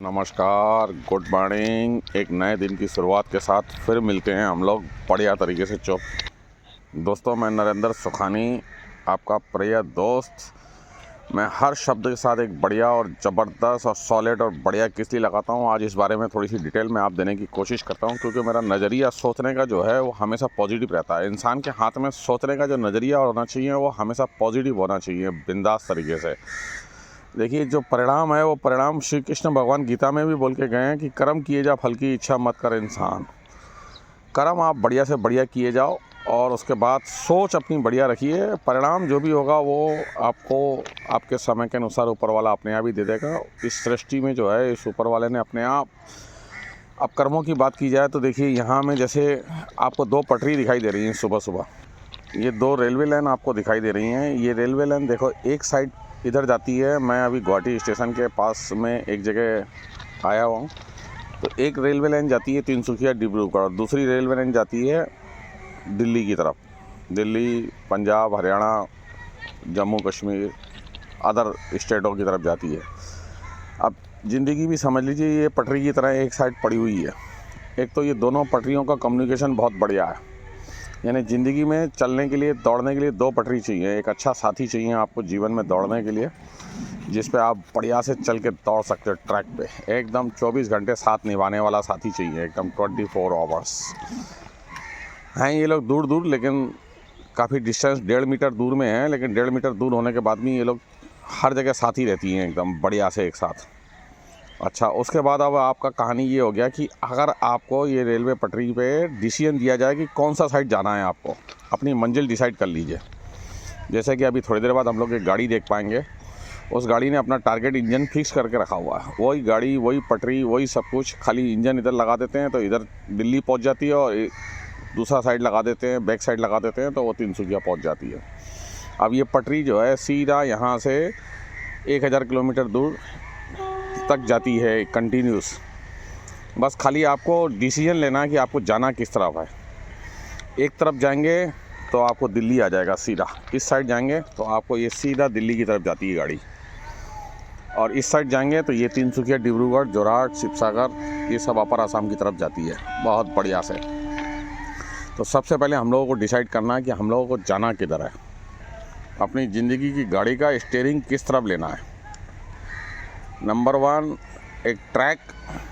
नमस्कार, good morning. एक नए दिन की शुरुआत के साथ फिर मिलते हैं हम लोग बढ़िया तरीके से चुप। दोस्तों, मैं नरेंद्र सुखानी, आपका प्रिय दोस्त। मैं हर शब्द के साथ एक बढ़िया और ज़बरदस्त और सॉलिड और बढ़िया किस्ती लगाता हूँ। आज इस बारे में थोड़ी सी डिटेल में आप देने की कोशिश करता हूँ, क्योंकि मेरा नज़रिया सोचने का जो है वो हमेशा पॉजिटिव रहता है। इंसान के हाथ में सोचने का जो नज़रिया होना चाहिए वो हमेशा पॉजिटिव होना चाहिए, बिंदास तरीके से। देखिए, जो परिणाम है वो परिणाम श्री कृष्ण भगवान गीता में भी बोल के गए हैं कि कर्म किए जा, फल की इच्छा मत कर इंसान। कर्म आप बढ़िया से बढ़िया किए जाओ और उसके बाद सोच अपनी बढ़िया रखिए। परिणाम जो भी होगा वो आपको आपके समय के अनुसार ऊपर वाला अपने आप ही दे देगा। इस सृष्टि में जो है इस ऊपर वाले ने अपने आप। अब कर्मों की बात की जाए तो देखिए, यहाँ में जैसे आपको दो पटरी दिखाई दे रही हैं सुबह सुबह। ये दो रेलवे लाइन आपको दिखाई दे रही हैं। ये रेलवे लाइन देखो, एक साइड इधर जाती है। मैं अभी गुवाहाटी स्टेशन के पास में एक जगह आया हुआ हूँ। तो एक रेलवे लाइन जाती है तिनसुकिया डिब्रूगढ़ और दूसरी रेलवे लाइन जाती है दिल्ली की तरफ। दिल्ली, पंजाब, हरियाणा, जम्मू कश्मीर, अदर स्टेटों की तरफ जाती है। अब ज़िंदगी भी समझ लीजिए ये पटरी की तरह एक साइड पड़ी हुई है। एक तो ये दोनों पटरियों का कम्युनिकेशन बहुत बढ़िया है। यानी ज़िंदगी में चलने के लिए, दौड़ने के लिए दो पटरी चाहिए। एक अच्छा साथी चाहिए आपको जीवन में दौड़ने के लिए, जिस पे आप बढ़िया से चल के दौड़ सकते हो ट्रैक पे। एकदम 24 घंटे साथ निभाने वाला साथी चाहिए, एकदम 24 आवर्स। हैं ये लोग दूर दूर, लेकिन काफ़ी डिस्टेंस 1.5 मीटर दूर में है, लेकिन 1.5 मीटर दूर होने के बाद भी ये लोग हर जगह साथी रहती हैं एकदम बढ़िया से एक साथ। अच्छा, उसके बाद अब आपका कहानी ये हो गया कि अगर आपको ये रेलवे पटरी पे डिसीजन दिया जाए कि कौन सा साइड जाना है, आपको अपनी मंजिल डिसाइड कर लीजिए। जैसे कि अभी थोड़ी देर बाद हम लोग एक गाड़ी देख पाएंगे। उस गाड़ी ने अपना टारगेट इंजन फिक्स करके रखा हुआ है। वही गाड़ी, वही पटरी, वही सब कुछ। खाली इंजन इधर लगा देते हैं तो इधर दिल्ली पहुँच जाती है, और दूसरा साइड लगा देते हैं, बैक साइड लगा देते हैं तो वो तिनसुकिया पहुँच जाती है। अब ये पटरी जो है सीधा यहाँ से 1000 किलोमीटर दूर तक जाती है कंटिन्यूस। बस खाली आपको डिसीजन लेना है कि आपको जाना किस तरफ है। एक तरफ जाएंगे तो आपको दिल्ली आ जाएगा सीधा, इस साइड जाएंगे तो आपको ये सीधा दिल्ली की तरफ जाती है गाड़ी, और इस साइड जाएंगे तो ये तिनसुकिया, डिब्रूगढ़, जोरहाट, शिवसागर, ये सब अपर आसाम की तरफ जाती है बहुत बढ़िया से। तो सबसे पहले हम लोगों को डिसाइड करना है कि हम लोगों को जाना किधर है। अपनी ज़िंदगी की गाड़ी का स्टीयरिंग किस तरफ लेना है। नंबर 1 एक ट्रैक,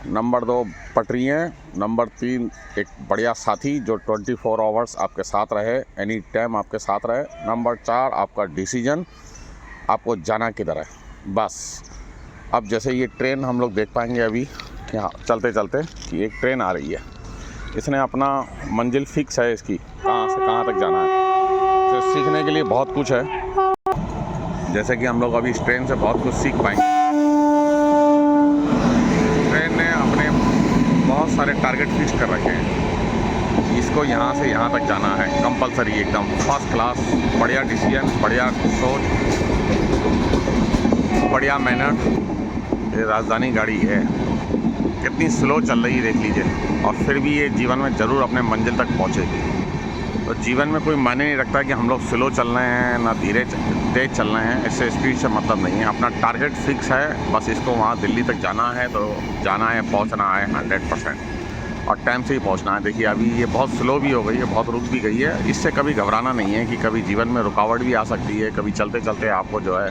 नंबर 2 पटरियाँ, नंबर 3 एक बढ़िया साथी जो 24 आवर्स आपके साथ रहे, एनी टाइम आपके साथ रहे। नंबर 4 आपका डिसीजन, आपको जाना किधर है। बस अब जैसे ये ट्रेन हम लोग देख पाएंगे अभी यहाँ चलते चलते कि एक ट्रेन आ रही है। इसने अपना मंजिल फिक्स है, इसकी कहाँ से कहाँ तक जाना है। तो सीखने के लिए बहुत कुछ है, जैसे कि हम लोग अभी इस ट्रेन से बहुत कुछ सीख पाएंगे। बहुत सारे टारगेट फिक्स कर रखे हैं। इसको यहाँ से यहाँ तक जाना है कंपलसरी, एकदम फर्स्ट क्लास, बढ़िया डिसीजन, बढ़िया सोच, बढ़िया मेहनत। ये राजधानी गाड़ी है, कितनी स्लो चल रही है देख लीजिए, और फिर भी ये जीवन में ज़रूर अपने मंजिल तक पहुँचेगी। तो जीवन में कोई मायने नहीं रखता कि हम लोग स्लो चल रहे हैं ना तेज चल रहे हैं, इससे स्पीड से मतलब नहीं है। अपना टारगेट फिक्स है, बस इसको वहाँ दिल्ली तक जाना है तो जाना है, पहुँचना है 100%, और टाइम से ही पहुँचना है। देखिए अभी ये बहुत स्लो भी हो गई है, बहुत रुक भी गई है। इससे कभी घबराना नहीं है कि कभी जीवन में रुकावट भी आ सकती है, कभी चलते चलते आपको जो है,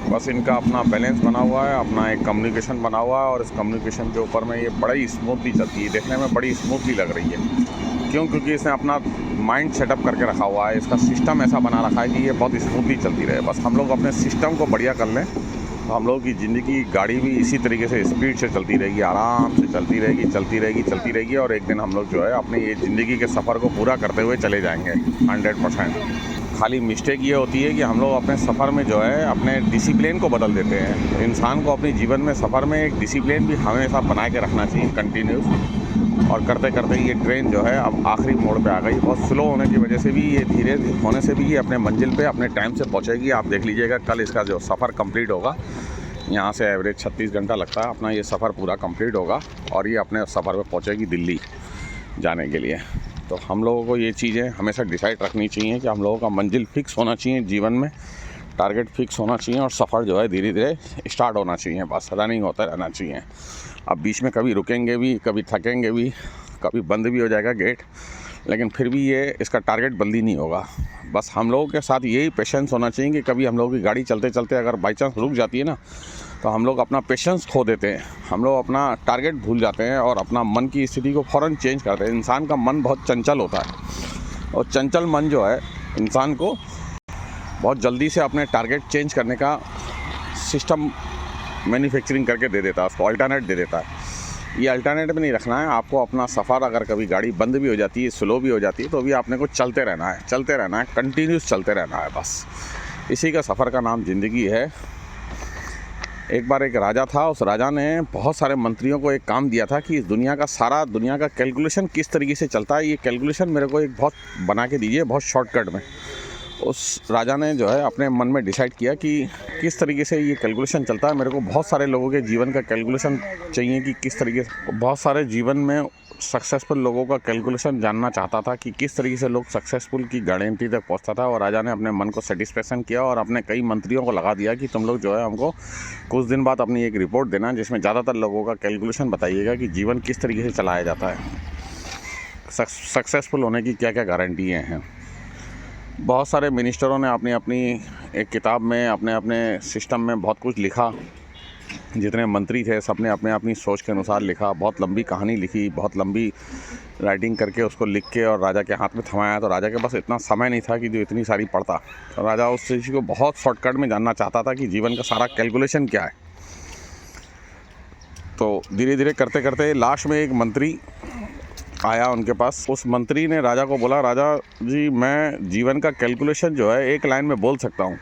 बस इनका अपना बैलेंस बना हुआ है, अपना एक कम्युनिकेशन बना हुआ है, और इस कम्युनिकेशन के ऊपर में ये बड़ी स्मूथली चलती है। देखने में बड़ी स्मूथली लग रही है। क्यों? क्योंकि इसने अपना माइंड सेटअप करके रखा हुआ है, इसका सिस्टम ऐसा बना रखा है कि ये बहुत स्मूथली चलती रहे। बस हम लोग अपने सिस्टम को बढ़िया कर लें तो हम लोग की ज़िंदगी, गाड़ी भी इसी तरीके से स्पीड से चलती रहेगी, आराम से चलती रहेगी, चलती रहेगी, चलती रहेगी, और एक दिन हम लोग जो है अपने ये ज़िंदगी के सफ़र को पूरा करते हुए चले जाएंगे 100%। खाली मिस्टेक ये होती है कि हम लोग अपने सफ़र में जो है अपने डिसिप्लिन को बदल देते हैं। इंसान को अपनी जीवन में, सफ़र में एक डिसिप्लिन भी हमेशा बना के रखना चाहिए कंटिन्यूस। और करते करते ये ट्रेन जो है अब आखिरी मोड़ पे आ गई। बहुत स्लो होने की वजह से भी, ये धीरे होने से भी ये अपने मंजिल पे अपने टाइम से पहुंचेगी। आप देख लीजिएगा कल इसका जो सफ़र कंप्लीट होगा, यहाँ से एवरेज 36 घंटा लगता है, अपना ये सफ़र पूरा कंप्लीट होगा और ये अपने सफ़र पे पहुंचेगी दिल्ली जाने के लिए। तो हम लोगों को ये चीज़ें हमेशा डिसाइड रखनी चाहिए कि हम लोगों का मंजिल फ़िक्स होना चाहिए जीवन में, टारगेट फिक्स होना चाहिए और सफ़र जो है धीरे धीरे स्टार्ट होना चाहिए, बस रनिंग होता रहना चाहिए। अब बीच में कभी रुकेंगे भी, कभी थकेंगे भी, कभी बंद भी हो जाएगा गेट, लेकिन फिर भी ये इसका टारगेट बंदी नहीं होगा। बस हम लोगों के साथ यही पेशेंस होना चाहिए कि कभी हम लोगों की गाड़ी चलते चलते अगर बाई चांस रुक जाती है ना, तो हम लोग अपना पेशेंस खो देते हैं, हम लोग अपना टारगेट भूल जाते हैं और अपना मन की स्थिति को फ़ौरन चेंज करते हैं। इंसान का मन बहुत चंचल होता है और चंचल मन जो है इंसान को बहुत जल्दी से अपने टारगेट चेंज करने का सिस्टम मैन्युफैक्चरिंग करके दे देता है, उसको अल्टरनेट दे देता है। ये अल्टरनेट में नहीं रखना है आपको। अपना सफ़र अगर कभी गाड़ी बंद भी हो जाती है, स्लो भी हो जाती है, तो भी आपने को चलते रहना है, कंटिन्यूस चलते रहना है। बस इसी का सफ़र का नाम ज़िंदगी है। एक बार एक राजा था, उस राजा ने बहुत सारे मंत्रियों को एक काम दिया था कि इस दुनिया का कैलकुलेशन किस तरीके से चलता है, ये कैलकुलेशन मेरे को एक बहुत बना के दीजिए, बहुत शॉर्टकट में। उस राजा ने जो है अपने मन में डिसाइड किया कि किस तरीके से ये कैलकुलेशन चलता है। मेरे को बहुत सारे लोगों के जीवन का कैलकुलेशन चाहिए कि किस तरीके से, बहुत सारे जीवन में सक्सेसफुल लोगों का कैलकुलेशन जानना चाहता था कि किस तरीके से लोग सक्सेसफुल की गारंटी तक पहुंचता था। और राजा ने अपने मन को सेटिस्फेक्शन किया और अपने कई मंत्रियों को लगा दिया कि तुम लोग जो है हमको कुछ दिन बाद अपनी एक रिपोर्ट देना जिसमें ज़्यादातर लोगों का कैलकुलेशन बताइएगा कि जीवन किस तरीके से चलाया जाता है, सक्सेसफुल होने की क्या क्या गारंटियाँ हैं। बहुत सारे मिनिस्टरों ने अपनी अपनी एक किताब में अपने अपने सिस्टम में बहुत कुछ लिखा। जितने मंत्री थे सब ने अपने अपनी सोच के अनुसार लिखा, बहुत लंबी कहानी लिखी, बहुत लंबी राइटिंग करके उसको लिख के और राजा के हाथ में थमाया। तो राजा के पास इतना समय नहीं था कि जो इतनी सारी पढ़ता। तो राजा उस चीज़ को बहुत शॉर्टकट में जानना चाहता था कि जीवन का सारा कैलकुलेशन क्या है। तो धीरे धीरे करते करते लास्ट में एक मंत्री आया उनके पास। उस मंत्री ने राजा को बोला, राजा जी मैं जीवन का कैलकुलेशन जो है एक लाइन में बोल सकता हूँ,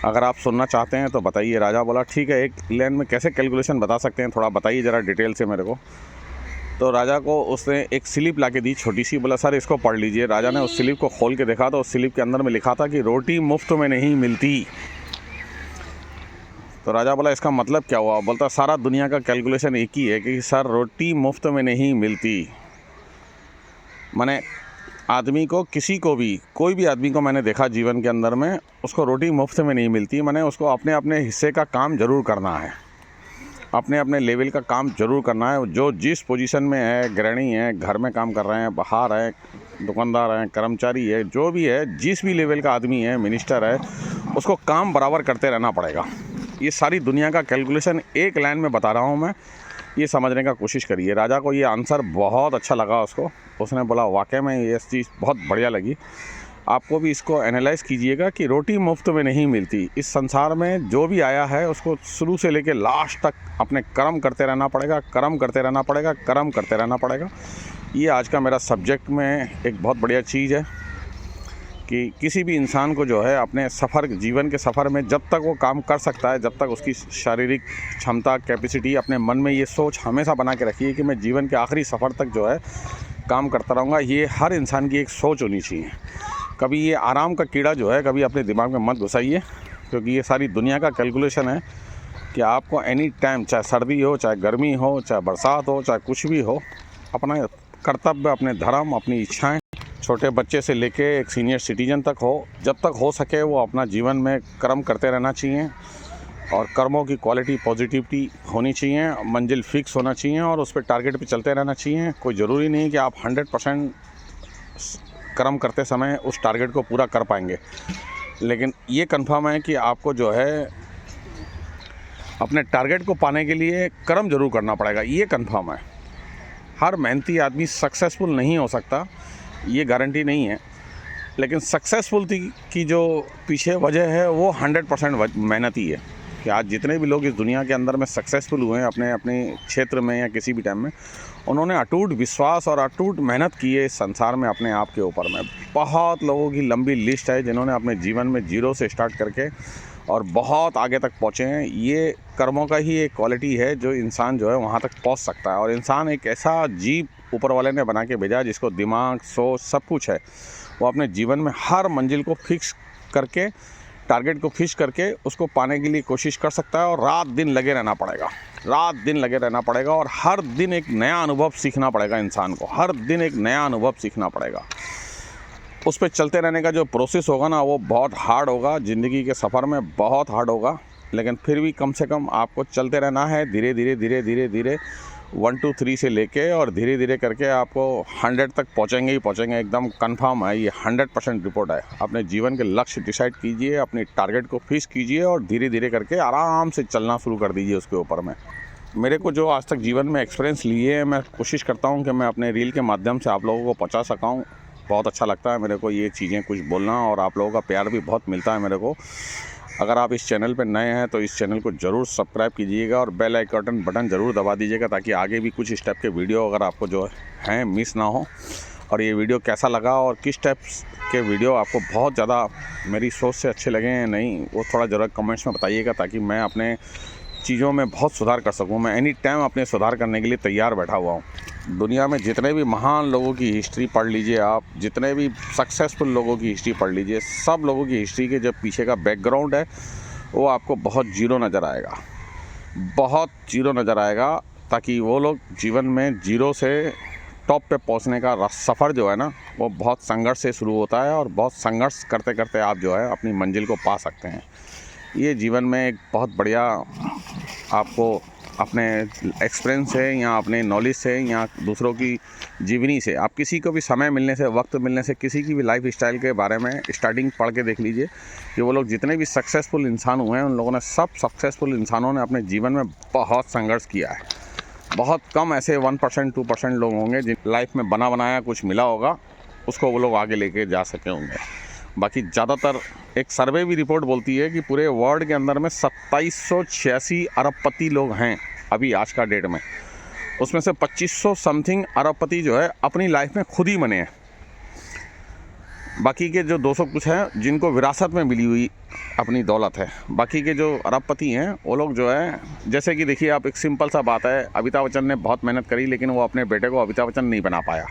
अगर आप सुनना चाहते हैं तो बताइए। राजा बोला ठीक है, एक लाइन में कैसे कैलकुलेशन बता सकते हैं, थोड़ा बताइए ज़रा डिटेल से मेरे को। तो राजा को उसने एक स्लिप ला के दी छोटी सी, बोला सर इसको पढ़ लीजिए। राजा ने उस स्लिप को खोल के देखा तो उस स्लिप के अंदर में लिखा था कि रोटी मुफ्त में नहीं मिलती। तो राजा बोला इसका मतलब क्या हुआ? बोलता सारा दुनिया का कैलकुलेशन एक ही है कि सर रोटी मुफ्त में नहीं मिलती। मैंने आदमी को, किसी को भी, कोई भी आदमी को मैंने देखा जीवन के अंदर में, उसको रोटी मुफ्त में नहीं मिलती। मैंने उसको अपने अपने हिस्से का काम ज़रूर करना है, अपने अपने लेवल का काम ज़रूर करना है। जो जिस पोजीशन में है, गृहिणी है, घर में काम कर रहे हैं, बाहर है, दुकानदार हैं, कर्मचारी है, जो भी है, जिस भी लेवल का आदमी है, मिनिस्टर है, उसको काम बराबर करते रहना पड़ेगा। ये सारी दुनिया का कैलकुलेशन एक लाइन में बता रहा हूँ मैं, ये समझने का कोशिश करिए। राजा को ये आंसर बहुत अच्छा लगा उसने बोला वाकई में ये चीज़ बहुत बढ़िया लगी। आपको भी इसको एनालाइज़ कीजिएगा कि रोटी मुफ्त में नहीं मिलती। इस संसार में जो भी आया है उसको शुरू से लेकर लास्ट तक अपने कर्म करते रहना पड़ेगा, कर्म करते रहना पड़ेगा, कर्म करते रहना पड़ेगा। ये आज का मेरा सब्जेक्ट में एक बहुत बढ़िया चीज़ है कि किसी भी इंसान को जो है अपने सफ़र, जीवन के सफ़र में जब तक वो काम कर सकता है, जब तक उसकी शारीरिक क्षमता, कैपेसिटी, अपने मन में ये सोच हमेशा बना के रखिए कि मैं जीवन के आखिरी सफ़र तक जो है काम करता रहूँगा। ये हर इंसान की एक सोच होनी चाहिए। कभी ये आराम का कीड़ा जो है कभी अपने दिमाग में मत घुसाइए, क्योंकि ये सारी दुनिया का कैलकुलेशन है कि आपको एनी टाइम, चाहे सर्दी हो, चाहे गर्मी हो, चाहे बरसात हो, चाहे कुछ भी हो, अपना कर्तव्य, अपने धर्म, अपनी इच्छाएँ, छोटे बच्चे से लेके एक सीनियर सिटीजन तक हो, जब तक हो सके वो अपना जीवन में कर्म करते रहना चाहिए और कर्मों की क्वालिटी, पॉजिटिविटी होनी चाहिए, मंजिल फिक्स होना चाहिए और उस पर टारगेट पे चलते रहना चाहिए। कोई ज़रूरी नहीं कि आप 100% कर्म करते समय उस टारगेट को पूरा कर पाएंगे, लेकिन ये कंफर्म है कि आपको जो है अपने टारगेट को पाने के लिए कर्म ज़रूर करना पड़ेगा, ये कंफर्म है। हर मेहनती आदमी सक्सेसफुल नहीं हो सकता, ये गारंटी नहीं है, लेकिन सक्सेसफुल की जो पीछे वजह है वो 100% मेहनत ही है। कि आज जितने भी लोग इस दुनिया के अंदर में सक्सेसफुल हुए हैं अपने अपने क्षेत्र में या किसी भी टाइम में, उन्होंने अटूट विश्वास और अटूट मेहनत की है इस संसार में अपने आप के ऊपर में। बहुत लोगों की लंबी लिस्ट है जिन्होंने अपने जीवन में जीरो से स्टार्ट करके और बहुत आगे तक पहुँचे हैं। ये कर्मों का ही एक क्वालिटी है जो इंसान जो है वहाँ तक पहुँच सकता है। और इंसान एक ऐसा जीव ऊपर वाले ने बना के भेजा जिसको दिमाग, सोच, सब कुछ है। वो अपने जीवन में हर मंजिल को फिक्स करके, टारगेट को फिक्स करके उसको पाने के लिए कोशिश कर सकता है और रात दिन लगे रहना पड़ेगा, रात दिन लगे रहना पड़ेगा और हर दिन एक नया अनुभव सीखना पड़ेगा इंसान को, हर दिन एक नया अनुभव सीखना पड़ेगा। उस पे चलते रहने का जो प्रोसेस होगा ना वो बहुत हार्ड होगा, ज़िंदगी के सफ़र में बहुत हार्ड होगा, लेकिन फिर भी कम से कम आपको चलते रहना है धीरे धीरे धीरे धीरे धीरे 1 2 3 से लेके, और धीरे धीरे करके आपको 100 तक पहुंचेंगे ही पहुंचेंगे, एकदम कंफर्म है, ये 100% रिपोर्ट है। अपने जीवन के लक्ष्य डिसाइड कीजिए, अपनी टारगेट को फिक्स कीजिए और धीरे धीरे करके आराम से चलना शुरू कर दीजिए उसके ऊपर में। मेरे को जो आज तक जीवन में एक्सपीरियंस लिए हैं, मैं कोशिश करता हूँ कि मैं अपने रील के माध्यम से आप लोगों को पहुँचा सकाऊँ। बहुत अच्छा लगता है मेरे को ये चीज़ें कुछ बोलना, और आप लोगों का प्यार भी बहुत मिलता है मेरे को। अगर आप इस चैनल पर नए हैं तो इस चैनल को ज़रूर सब्सक्राइब कीजिएगा और बेल आइकन बटन ज़रूर दबा दीजिएगा, ताकि आगे भी कुछ इस टाइप के वीडियो अगर आपको जो हैं मिस ना हो। और ये वीडियो कैसा लगा और किस टाइप के वीडियो आपको बहुत ज़्यादा मेरी सोच से अच्छे लगे हैं नहीं, वो थोड़ा ज़रा कमेंट्स में बताइएगा, ताकि मैं अपने चीज़ों में बहुत सुधार कर सकूं। मैं एनी टाइम अपने सुधार करने के लिए तैयार बैठा हुआ हूं। दुनिया में जितने भी महान लोगों की हिस्ट्री पढ़ लीजिए आप, जितने भी सक्सेसफुल लोगों की हिस्ट्री पढ़ लीजिए, सब लोगों की हिस्ट्री के जब पीछे का बैकग्राउंड है वो आपको बहुत जीरो नज़र आएगा, बहुत जीरो नज़र आएगा, ताकि वो लोग जीवन में जीरो से टॉप पे पहुंचने का सफ़र जो है ना वो बहुत संघर्ष से शुरू होता है, और बहुत संघर्ष करते करते आप जो है अपनी मंजिल को पा सकते हैं। ये जीवन में एक बहुत बढ़िया आपको अपने एक्सपीरियंस से या अपने नॉलेज से या दूसरों की जीवनी से, आप किसी को भी समय मिलने से, वक्त मिलने से, किसी की भी लाइफ स्टाइल के बारे में स्टार्टिंग पढ़ के देख लीजिए कि वो लोग जितने भी सक्सेसफुल इंसान हुए हैं, उन लोगों ने, सब सक्सेसफुल इंसानों ने अपने जीवन में बहुत संघर्ष किया है। बहुत कम ऐसे 1% 2% लोग होंगे जिन लाइफ में बना बनाया कुछ मिला होगा, उसको वो लोग आगे लेके जा सके होंगे। बाकी ज़्यादातर एक सर्वे भी रिपोर्ट बोलती है कि पूरे वर्ल्ड के अंदर में 2786 अरबपति लोग हैं अभी आज का डेट में। उसमें से 2500 समथिंग अरबपति जो है अपनी लाइफ में खुद ही बने हैं। बाकी के जो 200 कुछ हैं जिनको विरासत में मिली हुई अपनी दौलत है। बाकी के जो अरबपति हैं वो लोग जो है, जैसे कि देखिए आप, एक सिंपल सा बात है, अमिताभ बच्चन ने बहुत मेहनत करी, लेकिन वो अपने बेटे को अमिताभ बच्चन नहीं बना पाया,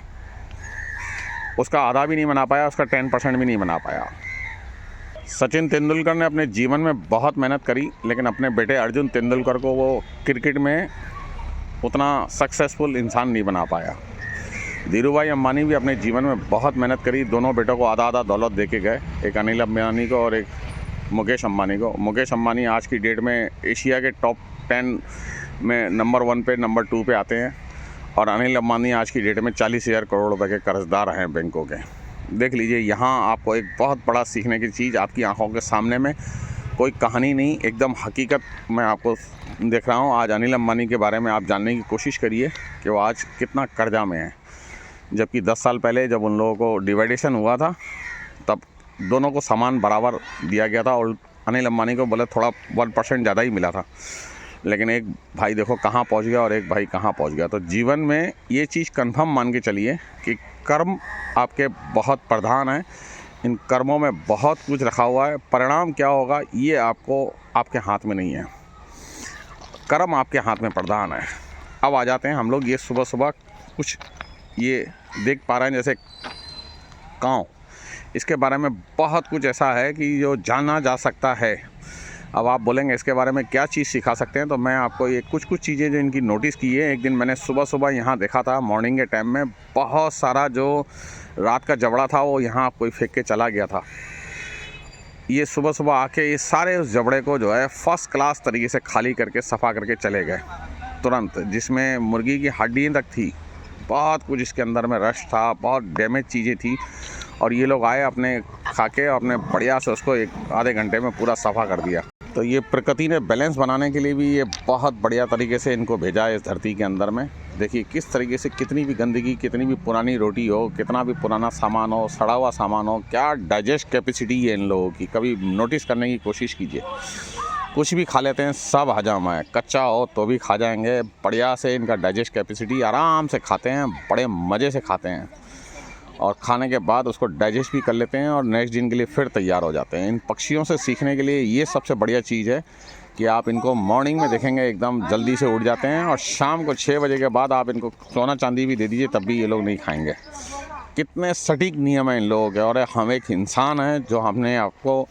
उसका आधा भी नहीं बना पाया, उसका 10% भी नहीं बना पाया। सचिन तेंदुलकर ने अपने जीवन में बहुत मेहनत करी, लेकिन अपने बेटे अर्जुन तेंदुलकर को वो क्रिकेट में उतना सक्सेसफुल इंसान नहीं बना पाया। धीरूभाई अंबानी भी अपने जीवन में बहुत मेहनत करी, दोनों बेटों को आधा आधा दौलत दे के गए, एक अनिल अंबानी को और एक मुकेश अंबानी को। मुकेश अंबानी आज की डेट में एशिया के टॉप 10 में नंबर 1 पे, नंबर 2 पे आते हैं, और अनिल अंबानी आज की डेट में 40,000 करोड़ रुपए के कर्जदार हैं बैंकों के। देख लीजिए, यहाँ आपको एक बहुत बड़ा सीखने की चीज़ आपकी आंखों के सामने में, कोई कहानी नहीं, एकदम हकीकत मैं आपको देख रहा हूँ। आज अनिल अंबानी के बारे में आप जानने की कोशिश करिए कि वो आज कितना कर्जा में है, जबकि 10 साल पहले जब उन लोगों को डिवाइडेशन हुआ था तब दोनों को समान बराबर दिया गया था, और अनिल अंबानी को बोले थोड़ा 1% ज़्यादा ही मिला था, लेकिन एक भाई देखो कहाँ पहुंच गया और एक भाई कहाँ पहुंच गया। तो जीवन में ये चीज़ कंफर्म मान के चलिए कि कर्म आपके बहुत प्रधान हैं, इन कर्मों में बहुत कुछ रखा हुआ है। परिणाम क्या होगा ये आपको, आपके हाथ में नहीं है, कर्म आपके हाथ में प्रधान है। अब आ जाते हैं हम लोग, ये सुबह सुबह कुछ ये देख पा रहे हैं जैसे कांव, इसके बारे में बहुत कुछ ऐसा है कि जो जाना जा सकता है। अब आप बोलेंगे इसके बारे में क्या चीज़ सिखा सकते हैं, तो मैं आपको ये कुछ चीज़ें जो इनकी नोटिस की है। एक दिन मैंने सुबह सुबह यहाँ देखा था, मॉर्निंग के टाइम में बहुत सारा जो रात का जबड़ा था वो यहाँ कोई फेंक के चला गया था। ये सुबह सुबह आके ये सारे उस जबड़े को जो है फर्स्ट क्लास तरीके से खाली करके सफ़ा करके चले गए तुरंत, जिसमें मुर्गी की हड्डी तक थी, बहुत कुछ इसके अंदर में रश था, बहुत डैमेज चीज़ें थी, और ये लोग आए अपने खा के अपने बढ़िया से उसको एक आधे घंटे में पूरा सफ़ा कर दिया। तो ये प्रकृति ने बैलेंस बनाने के लिए भी ये बहुत बढ़िया तरीके से इनको भेजा है इस धरती के अंदर में। देखिए किस तरीके से, कितनी भी गंदगी, कितनी भी पुरानी रोटी हो, कितना भी पुराना सामान हो, सड़ा हुआ सामान हो, क्या डाइजेस्ट कैपेसिटी है इन लोगों की, कभी नोटिस करने की कोशिश कीजिए। कुछ भी खा लेते हैं, सब हजम है, कच्चा हो तो भी खा जाएंगे, बढ़िया से इनका डाइजेस्ट कैपेसिटी, आराम से खाते हैं, बड़े मज़े से खाते हैं, और खाने के बाद उसको डाइजेस्ट भी कर लेते हैं और नेक्स्ट दिन के लिए फिर तैयार हो जाते हैं। इन पक्षियों से सीखने के लिए ये सबसे बढ़िया चीज़ है कि आप इनको मॉर्निंग में देखेंगे एकदम जल्दी से उठ जाते हैं, और शाम को 6 बजे के बाद आप इनको सोना चांदी भी दे दीजिए तब भी ये लोग नहीं खाएंगे। कितने सटीक नियम हैं इन लोगों के। और हम एक इंसान हैं जो हमने आपको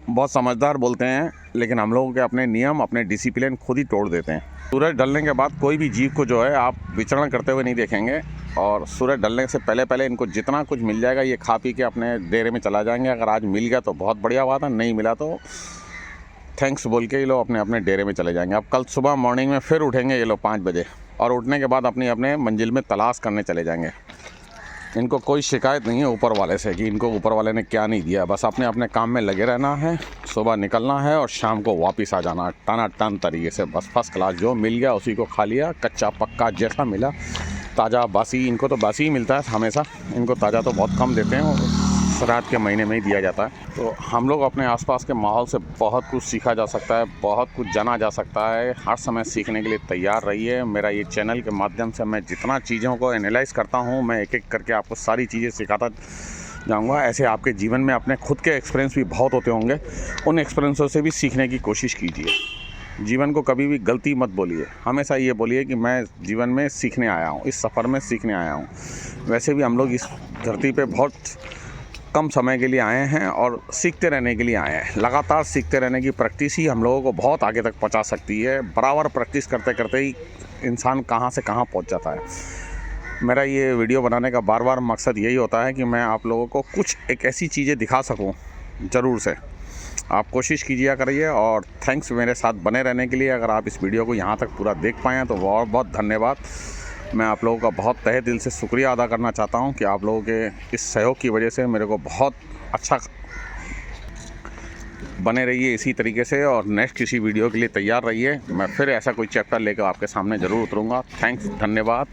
बहुत समझदार बोलते हैं, लेकिन हम लोगों के अपने नियम, अपने डिसिप्लिन खुद ही तोड़ देते हैं। सूरज ढलने के बाद कोई भी जीव को जो है आप विचरण करते हुए नहीं देखेंगे, और सूरज ढलने से पहले पहले इनको जितना कुछ मिल जाएगा ये खा पी के अपने डेरे में चला जाएंगे। अगर आज मिल गया तो बहुत बढ़िया बात है, नहीं मिला तो थैंक्स बोल के ये लोग अपने अपने डेरे में चले जाएंगे। अब कल सुबह मॉर्निंग में फिर उठेंगे ये लोग 5 बजे, और उठने के बाद अपनी अपने मंजिल में तलाश करने चले जाएंगे। इनको कोई शिकायत नहीं है ऊपर वाले से कि इनको ऊपर वाले ने क्या नहीं दिया, बस अपने अपने काम में लगे रहना है, सुबह निकलना है और शाम को वापस आ जाना टनाटन तरीके से। बस फर्स्ट क्लास जो मिल गया उसी को खा लिया, कच्चा पक्का जैसा मिला, ताज़ा बासी। इनको तो बासी ही मिलता है हमेशा, इनको ताज़ा तो बहुत कम देते हैं, श्राद्ध के महीने में ही दिया जाता है। तो हम लोग अपने आसपास के माहौल से बहुत कुछ सीखा जा सकता है, बहुत कुछ जाना जा सकता है। हर समय सीखने के लिए तैयार रहिए। मेरा ये चैनल के माध्यम से मैं जितना चीज़ों को एनालाइज़ करता हूँ, मैं एक एक करके आपको सारी चीज़ें सिखाता जाऊँगा। ऐसे आपके जीवन में अपने खुद के एक्सपीरियंस भी बहुत होते होंगे, उन एक्सपीरियंसों से भी सीखने की कोशिश कीजिए। जीवन को कभी भी गलती मत बोलिए, हमेशा ये बोलिए कि मैं जीवन में सीखने आया हूँ, इस सफ़र में सीखने आया हूँ। वैसे भी हम लोग इस धरती पे बहुत कम समय के लिए आए हैं और सीखते रहने के लिए आए हैं। लगातार सीखते रहने की प्रैक्टिस ही हम लोगों को बहुत आगे तक पहुंचा सकती है। बराबर प्रैक्टिस करते करते ही इंसान कहां से कहां पहुंच जाता है। मेरा ये वीडियो बनाने का बार बार मकसद यही होता है कि मैं आप लोगों को कुछ एक ऐसी चीज़ें दिखा सकूं। ज़रूर से आप कोशिश कीजिए करिए, और थैंक्स मेरे साथ बने रहने के लिए। अगर आप इस वीडियो को यहाँ तक पूरा देख पाएँ तो बहुत बहुत धन्यवाद। मैं आप लोगों का बहुत तहे दिल से शुक्रिया अदा करना चाहता हूं कि आप लोगों के इस सहयोग की वजह से मेरे को बहुत अच्छा बने रहिए इसी तरीके से, और नेक्स्ट किसी वीडियो के लिए तैयार रहिए। मैं फिर ऐसा कोई चैप्टर लेकर आपके सामने ज़रूर उतरूँगा। थैंक्स, धन्यवाद।